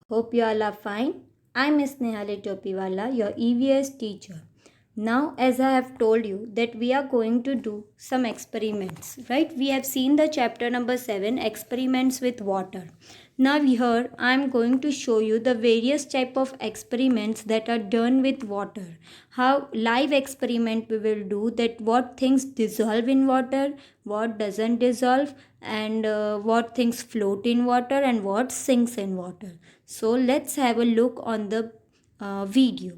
Hope you all are fine. I'm Miss Nehali Topiwala, your EVS teacher. Now, as I have told you that we are going to do some experiments, right? We have seen the chapter number 7, experiments with water. Now here I am going to show you the various type of experiments that are done with water. How live experiment we will do, that what things dissolve in water, what doesn't dissolve, and what things float in water and what sinks in water. So let's have a look on the video.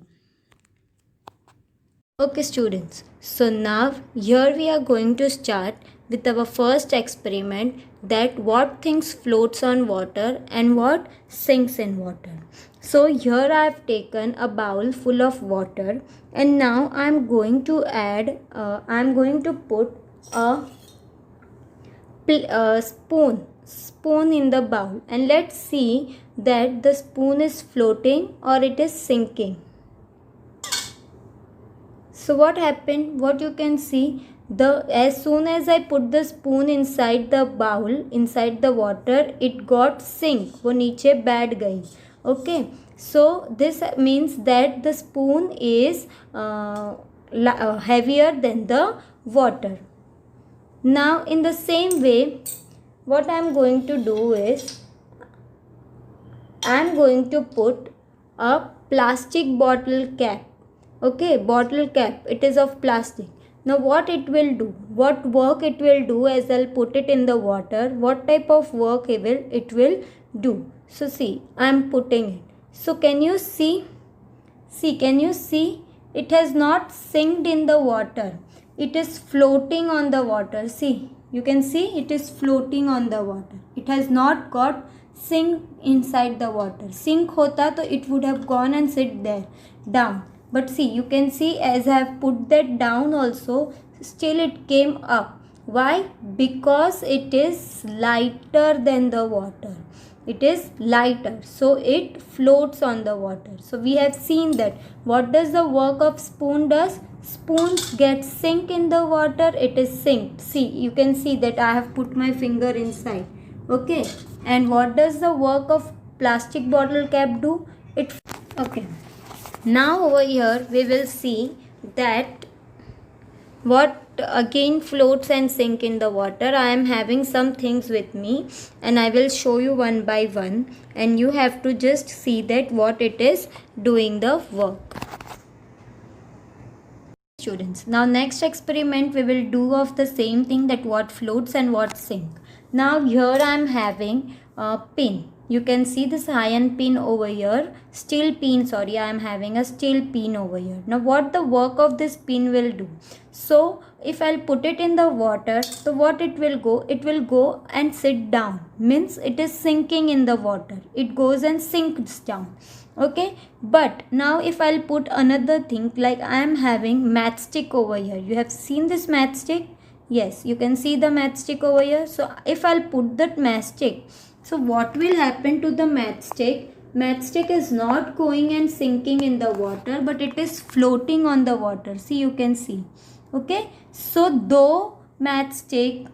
Okay students, so now here we are going to start with our first experiment, that what things floats on water and what sinks in water. So here I have taken a bowl full of water, and now I am going to put a spoon in the bowl, and let's see that the spoon is floating or it is sinking. So what happened, what you can see, as soon as I put the spoon inside the bowl, inside the water, it got sink, वो नीचे बैठ गई. Okay, so this means that the spoon is heavier than the water. Now in the same way, what I am going to do is, I am going to put a plastic bottle cap. Okay, bottle cap, it is of plastic. Now what it will do, what work it will do, as I'll put it in the water, what type of work it will do. So see, I am putting it. So can you see, can you see, it has not sinked in the water, it is floating on the water. See, you can see it is floating on the water, it has not got sink inside the water. Sink hota to it would have gone and sit there down. But see, you can see as I have put that down also, still it came up. Why? Because it is lighter than the water. It is lighter, so it floats on the water. So we have seen that. What does the work of spoon does? Spoons get sink in the water, it is sinked. See, you can see that I have put my finger inside. Okay, and what does the work of plastic bottle cap do? Okay. Now over here we will see that what again floats and sink in the water. I am having some things with me and I will show you one by one, and you have to just see that what it is doing the work. Students, now next experiment we will do of the same thing, that what floats and what sink. Now here I am having a pin. You can see this iron pin over here, steel pin, sorry, I am having a steel pin over here. Now what the work of this pin will do? So if I'll put it in the water, so what it will go and sit down, means it is sinking in the water, it goes and sinks down. Okay, but now if I'll put another thing, like I am having matchstick over here. You have seen this matchstick? Yes, you can see the matchstick over here. So if I'll put that matchstick, so what will happen to the matchstick? Matchstick is not going and sinking in the water, but it is floating on the water. See, you can see. Okay, so though matchstick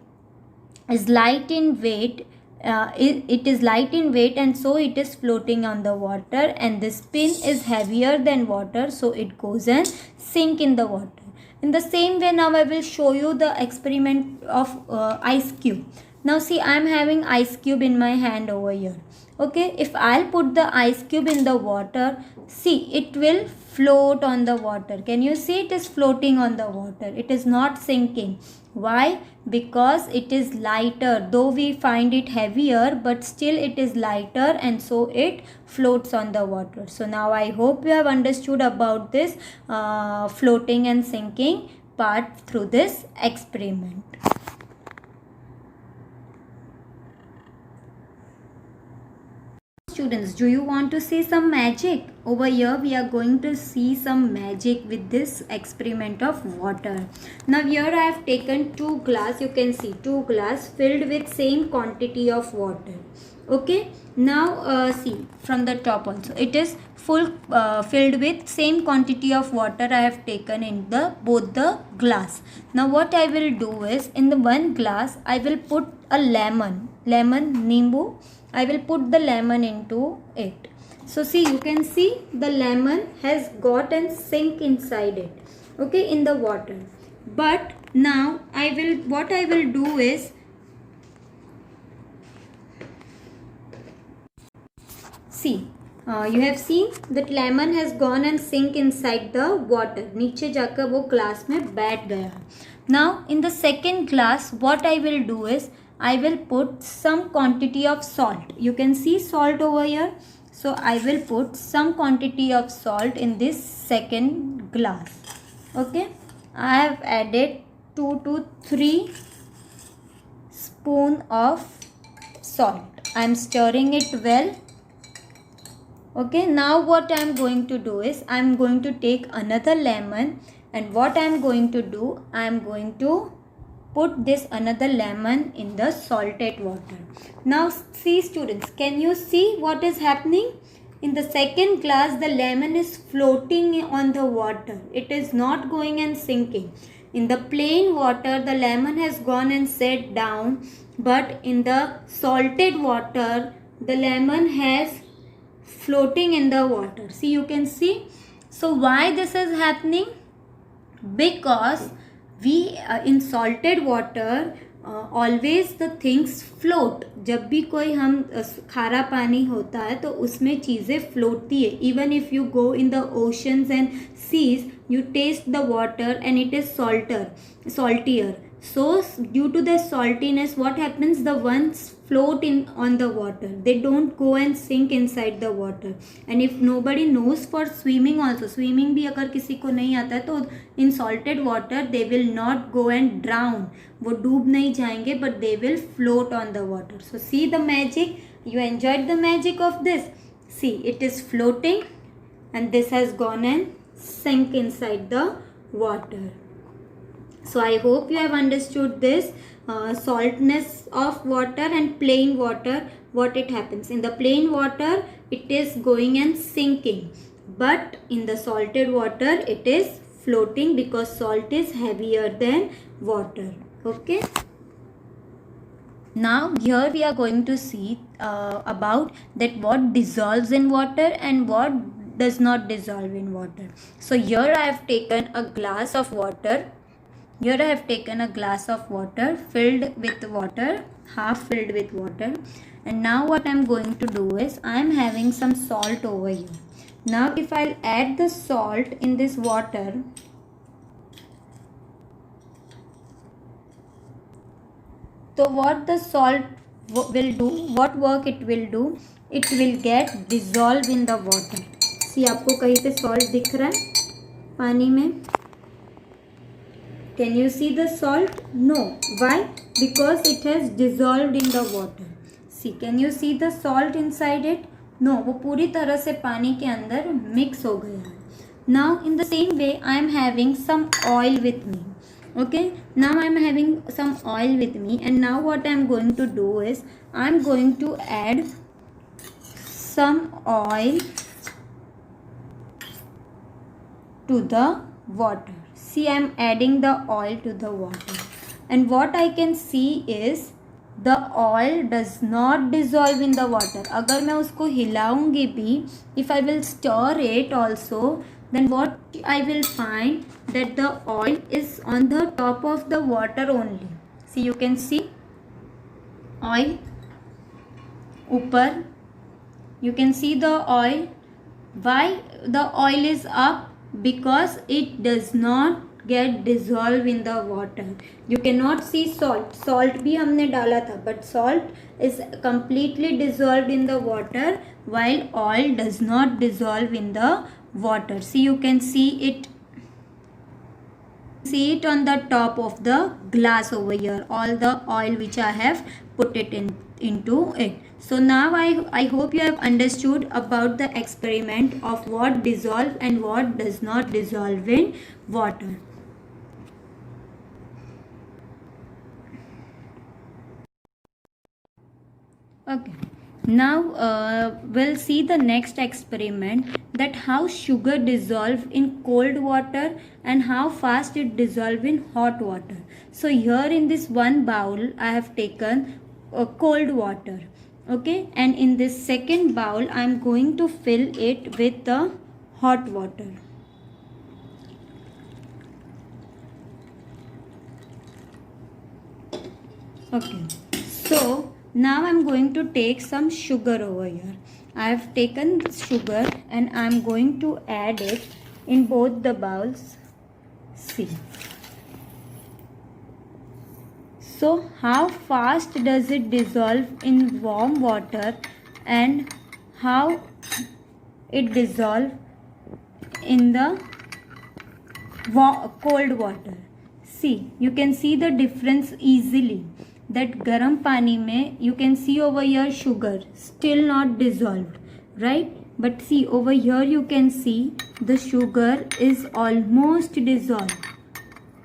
is light in weight, it is light in weight, and so it is floating on the water, and this pin is heavier than water, so it goes and sink in the water. In the same way, now I will show you the experiment of ice cube. Now see, I am having ice cube in my hand over here. Okay, if I'll put the ice cube in the water, see, it will float on the water. Can you see? It is floating on the water, it is not sinking. Why? Because it is lighter. Though we find it heavier, but still it is lighter, and so it floats on the water. So now I hope you have understood about this floating and sinking part through this experiment. Students, do you want to see some magic? Over here we are going to see some magic with this experiment of water. Now here I have taken 2 glass, you can see 2 glass filled with same quantity of water. Okay, now see from the top also, it is full filled with same quantity of water I have taken in the both the glass. Now what I will do is, in the one glass I will put a lemon, nimbu. I will put the lemon into it. So see, you can see the lemon has got and sink inside it, okay, in the water. But now what I will do is, see, you have seen that lemon has gone and sink inside the water. नीचे जाकर वो glass में बैठ गया. Now in the second glass, what I will do is I will put some quantity of salt. You can see salt over here. So I will put some quantity of salt in this second glass. Okay, I have added 2 to 3 spoon of salt. I am stirring it well. Okay, now what I am going to do is I am going to take another lemon, and what I am going to do, I am going to put this another lemon in the salted water. Now see students, can you see what is happening? In the second glass, the lemon is floating on the water. It is not going and sinking. In the plain water, the lemon has gone and sat down, but in the salted water, the lemon has floating in the water. See, you can see. So why this is happening? Because we in salted water always the things float. जब भी कोई हम खारा पानी होता है तो उसमें चीज़ें फ्लोटती है. Even if you go in the oceans and seas, you taste the water and it is saltier. So due to the saltiness, what happens? The ones float in on the water. They don't go and sink inside the water. And if nobody knows for swimming also, swimming भी अगर किसी को नहीं आता है तो in salted water they will not go and drown. वो डूब नहीं जाएंगे, but they will float on the water. So see the magic. You enjoyed the magic of this. See, it is floating and this has gone and sunk inside the water. So I hope you have understood this saltness of water and plain water. What it happens in the plain water, it is going and sinking, but in the salted water it is floating because salt is heavier than water. Okay, now here we are going to see about that what dissolves in water and what does not dissolve in water. So here I have taken a glass of water. Here I have taken a glass of water filled with water, half filled with water, and now what I am going to do is I am having some salt over here. Now if I'll add the salt in this water, so what the salt will do, what work it will do, it will get dissolved in the water. See, आपको कहीं पे salt दिख रहा है पानी में? Can you see the salt? No. Why? Because it has dissolved in the water. See, can you see the salt inside it? No, वो पूरी तरह से पानी के अंदर mix हो गया है. Now in the same way, I am having some oil with me. Okay, now I am having some oil with me, and now what I am going to do is I am going to add some oil to the water. See, I am adding the oil to the water, and what I can see is the oil does not dissolve in the water. अगर मैं उसको हिलाऊंगी भी, if I will stir it also, then what I will find that the oil is on the top of the water only. See, you can see oil ऊपर. You can see the oil. Why the oil is up? Because it does not get dissolved in the water. You cannot see salt. Salt भी हमने डाला था, but salt is completely dissolved in the water, while oil does not dissolve in the water. See, you can see it. See it on the top of the glass over here. All the oil which I have put it into it. So now I hope you have understood about the experiment of what dissolves and what does not dissolve in water. Okay, now we'll see the next experiment, that how sugar dissolve in cold water and how fast it dissolve in hot water. So here in this one bowl I have taken cold water. Okay, and in this second bowl I am going to fill it with the hot water. Okay, so now I'm going to take some sugar over here. I have taken sugar and I'm going to add it in both the bowls. See. So how fast does it dissolve in warm water and how it dissolve in the cold water? See, you can see the difference easily. That garam pani mein you can see over here sugar still not dissolved, right? But see over here you can see the sugar is almost dissolved.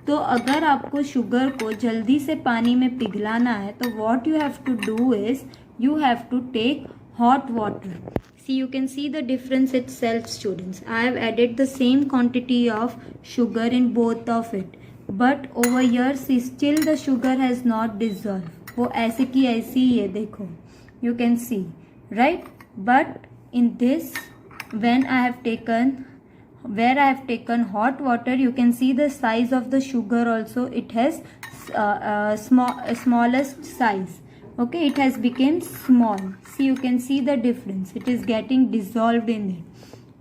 तो अगर आपको sugar को जल्दी से पानी में पिघलाना है तो what you have to do is you have to take hot water. See, you can see the difference itself, students. I have added the same quantity of sugar in both of it, but over here see still the sugar has not dissolved. वो ऐसे की ऐसी ही है, देखो, you can see, right? But in this, when I have taken where I have taken hot water, you can see the size of the sugar also. It has smallest size. Okay, it has become small. See, you can see the difference. It is getting dissolved in it,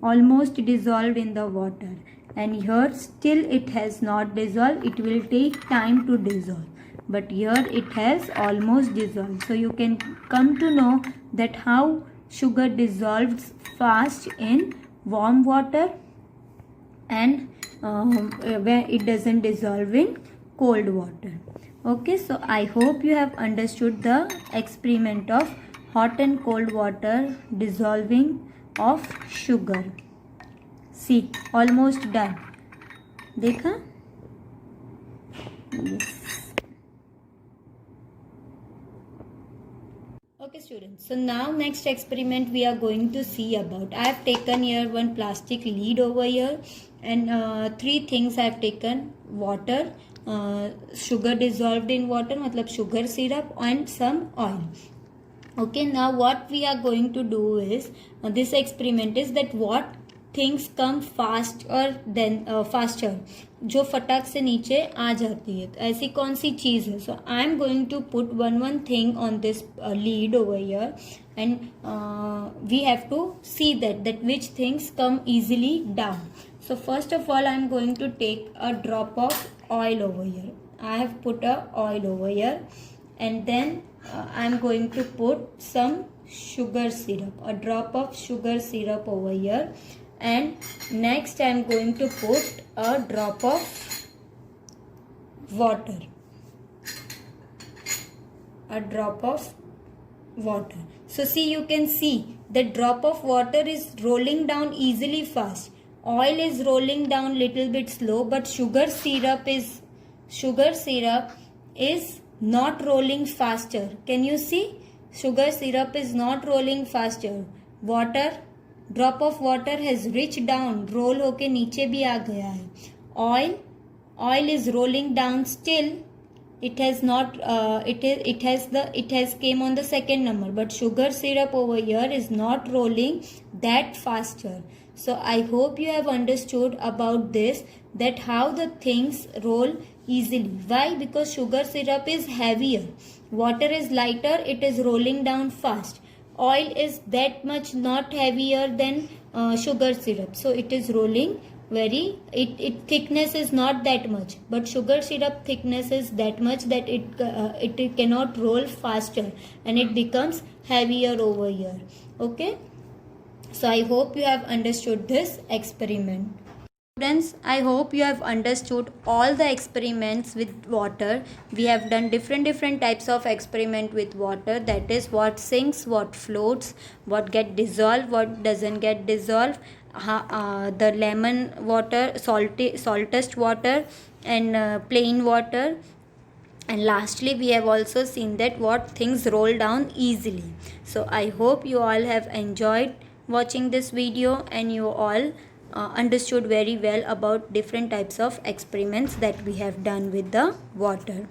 almost dissolved in the water. And here still it has not dissolved. It will take time to dissolve. But here it has almost dissolved. So you can come to know that how sugar dissolves fast in warm water and where it doesn't dissolve in cold water. Okay, so I hope you have understood the experiment of hot and cold water dissolving of sugar. See, almost done. देखा? Yes. Okay students, so now next experiment we are going to see about. I have taken here one plastic lid over here and three things I have taken: water, sugar dissolved in water, matlab sugar syrup, and some oil. Okay, now what we are going to do is this experiment is that what things come fast or then faster, जो फटाक से नीचे आ जाती है, तो ऐसी कौन सी चीज़ है? So I am going to put one thing on this lead over here and we have to see that which things come easily down. So first of all I am going to take a drop of oil over here. I have put a oil over here and then I am going to put some sugar syrup, a drop of sugar syrup over here, and next I am going to put a drop of water, a drop of water. So see, you can see the drop of water is rolling down easily fast. Oil is rolling down little bit slow, but sugar syrup is not rolling faster. Can you see? Sugar syrup is not rolling faster. Water, drop of water has reached down, roll होके नीचे भी आ गया है. Oil is rolling down still. It has not. It has came on the second number, but sugar syrup over here is not rolling that faster. So I hope you have understood about this, that how the things roll easily. Why? Because sugar syrup is heavier. Water is lighter. It is rolling down fast. Oil is that much not heavier than sugar syrup, so it is rolling very, it thickness is not that much, but sugar syrup thickness is that much that it cannot roll faster and it becomes heavier over here. Okay, so I hope you have understood this experiment. Students, I hope you have understood all the experiments with water. We have done different types of experiment with water, that is what sinks, what floats, what get dissolved, what doesn't get dissolved, the lemon water, saltest water, and plain water. And lastly we have also seen that what things roll down easily. So I hope you all have enjoyed watching this video and you all understood very well about different types of experiments that we have done with the water.